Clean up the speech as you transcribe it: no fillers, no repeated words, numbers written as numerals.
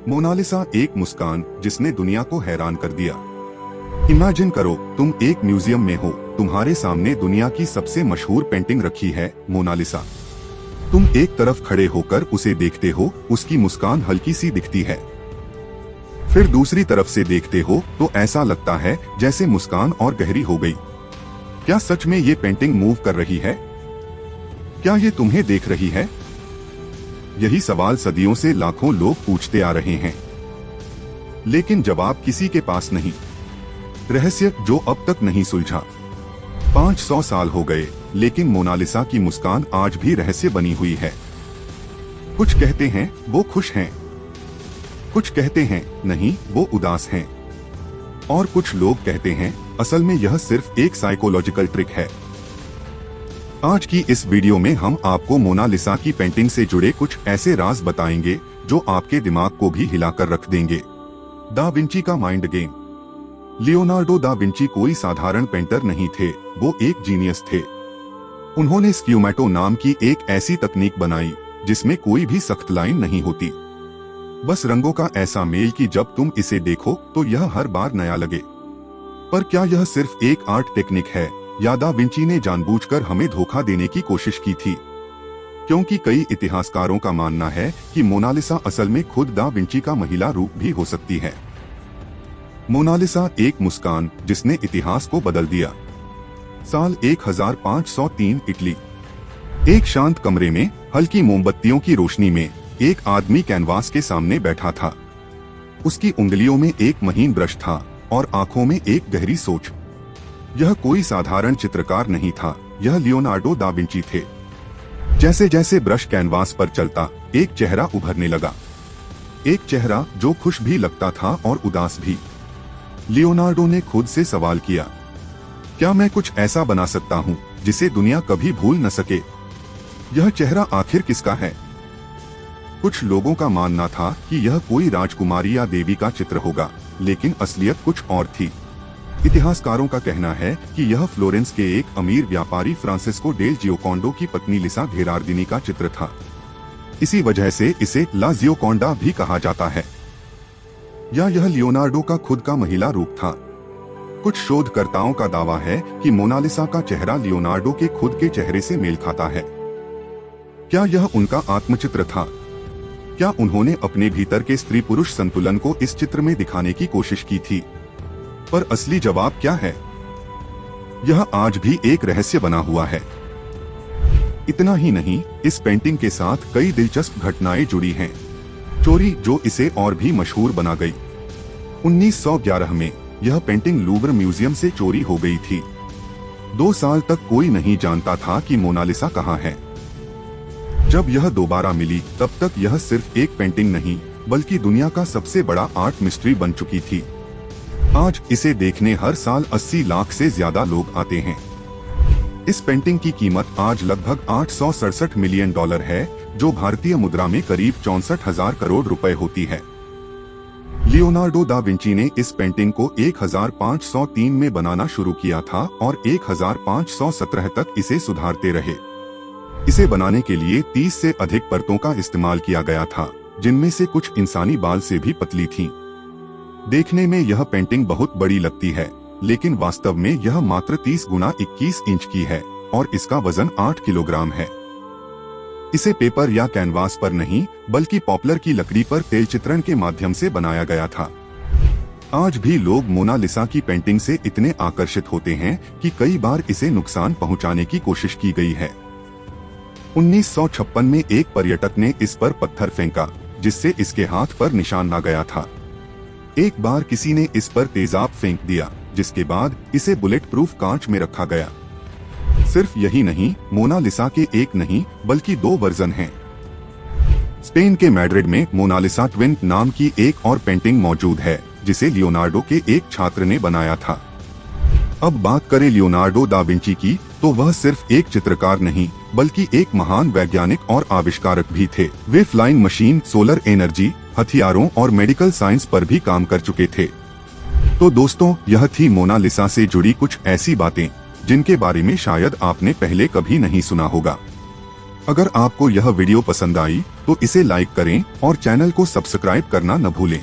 Mona Lisa एक मुस्कान जिसने दुनिया को हैरान कर दिया। इमेजिन करो, तुम एक म्यूजियम में हो, तुम्हारे सामने दुनिया की सबसे मशहूर पेंटिंग रखी है, मोनालिसा। तुम एक तरफ खड़े होकर उसे देखते हो, उसकी मुस्कान हल्की सी दिखती है। फिर दूसरी तरफ से देखते हो तो ऐसा लगता है जैसे मुस्कान और गहरी हो गई। क्या सच में ये पेंटिंग मूव कर रही है? क्या ये तुम्हें देख रही है? यही सवाल सदियों से लाखों लोग पूछते आ रहे हैं, लेकिन जवाब किसी के पास नहीं। रहस्य जो अब तक नहीं सुलझा। 500 साल हो गए, लेकिन मोनालिसा की मुस्कान आज भी रहस्य बनी हुई है। कुछ कहते हैं वो खुश हैं, कुछ कहते हैं नहीं वो उदास हैं, और कुछ लोग कहते हैं असल में यह सिर्फ एक साइकोलॉजिकल ट्रिक है। आज की इस वीडियो में हम आपको मोनालिसा की पेंटिंग से जुड़े कुछ ऐसे राज बताएंगे जो आपके दिमाग को भी हिलाकर रख देंगे। दा विंची का mind game. Leonardo da Vinci कोई साधारण पेंटर नहीं थे, वो एक जीनियस थे। उन्होंने स्क्यूमैटो नाम की एक ऐसी तकनीक बनाई जिसमें कोई भी सख्त लाइन नहीं होती, बस रंगों का ऐसा मेल कि जब तुम इसे देखो तो यह हर बार नया लगे। पर क्या यह सिर्फ एक आर्ट टेक्निक है या दा विंची ने जानबूझकर हमें धोखा देने की कोशिश की थी? क्योंकि कई इतिहासकारों का मानना है कि मोनालिसा असल में खुद दा विंची का महिला रूप भी हो सकती है। मोनालिसा एक मुस्कान जिसने इतिहास को बदल दिया। साल 1503 इटली। एक शांत कमरे में हल्की मोमबत्तियों की रोशनी में एक आदमी कैनवास के सामने बैठा था। उसकी उंगलियों में एक महीन ब्रश था और आंखों में एक गहरी सोच। यह कोई साधारण चित्रकार नहीं था, यह लियोनार्डो दा विंची थे। जैसे जैसे ब्रश कैनवास पर चलता, एक चेहरा उभरने लगा, एक चेहरा जो खुश भी लगता था और उदास भी। लियोनार्डो ने खुद से सवाल किया, क्या मैं कुछ ऐसा बना सकता हूँ जिसे दुनिया कभी भूल न सके? यह चेहरा आखिर किसका है? कुछ लोगों का मानना था कि यह कोई राजकुमारी या देवी का चित्र होगा, लेकिन असलियत कुछ और थी। इतिहासकारों का कहना है कि यह फ्लोरेंस के एक अमीर व्यापारी फ्रांसिस्को डेल जियोकोंडो की पत्नी लिसा घेरार्दिनी का चित्र था। इसी वजह से इसे ला जियोकोंडा भी कहा जाता है। या यह लियोनार्डो का खुद का महिला रूप था? कुछ शोधकर्ताओं का दावा है कि मोनालिसा का चेहरा लियोनार्डो के खुद के चेहरे से मेल खाता है। क्या यह उनका आत्मचित्र था? क्या उन्होंने अपने भीतर के स्त्री पुरुष संतुलन को इस चित्र में दिखाने की कोशिश की थी? पर असली जवाब क्या है? यह आज भी एक रहस्य बना हुआ है। इतना ही नहीं, इस पेंटिंग के साथ कई दिलचस्प घटनाएं जुड़ी हैं। चोरी जो इसे और भी मशहूर बना गई। 1911 में यह पेंटिंग लूव्र म्यूजियम से चोरी हो गई थी। 2 साल तक कोई नहीं जानता था कि मोनालिसा कहाँ है। जब यह दोबारा मिली, तब तक यह सिर्फ एक पेंटिंग नहीं बल्कि दुनिया का सबसे बड़ा आर्ट मिस्ट्री बन चुकी थी। आज इसे देखने हर साल 80 लाख से ज्यादा लोग आते हैं। इस पेंटिंग की कीमत आज लगभग $867 मिलियन है, जो भारतीय मुद्रा में करीब 64,000 करोड़ रुपए होती है। लियोनार्डो दा विंची ने इस पेंटिंग को 1503 में बनाना शुरू किया था और 1517 तक इसे सुधारते रहे। इसे बनाने के लिए 30 से अधिक परतों का इस्तेमाल किया गया था, जिनमें से कुछ इंसानी बाल से भी पतली थीं। देखने में यह पेंटिंग बहुत बड़ी लगती है, लेकिन वास्तव में यह मात्र 30 गुना 21 इंच की है और इसका वजन 8 किलोग्राम है। इसे पेपर या कैनवास पर नहीं बल्कि पॉपलर की लकड़ी पर तेल चित्रण के माध्यम से बनाया गया था। आज भी लोग मोनालिसा की पेंटिंग से इतने आकर्षित होते हैं कि कई बार इसे नुकसान पहुंचाने की कोशिश की गई है। 1956 में एक पर्यटक ने इस पर पत्थर फेंका, जिससे इसके हाथ पर निशान आ गया था। एक बार किसी ने इस पर तेजाब फेंक दिया, जिसके बाद इसे बुलेट प्रूफ कांच में रखा गया। सिर्फ यही नहीं, मोनालिसा के एक नहीं बल्कि 2 वर्जन हैं। स्पेन के मैड्रिड में मोनालिसा ट्विन नाम की एक और पेंटिंग मौजूद है, जिसे लियोनार्डो के एक छात्र ने बनाया था। अब बात करें लियोनार्डो दा विंची की, तो वह सिर्फ एक चित्रकार नहीं बल्कि एक महान वैज्ञानिक और आविष्कारक भी थे। वे फ्लाइंग मशीन, सोलर एनर्जी, हथियारों और मेडिकल साइंस पर भी काम कर चुके थे। तो दोस्तों, यह थी मोनालिसा से जुड़ी कुछ ऐसी बातें जिनके बारे में शायद आपने पहले कभी नहीं सुना होगा। अगर आपको यह वीडियो पसंद आई तो इसे लाइक करें और चैनल को सब्सक्राइब करना न भूलें।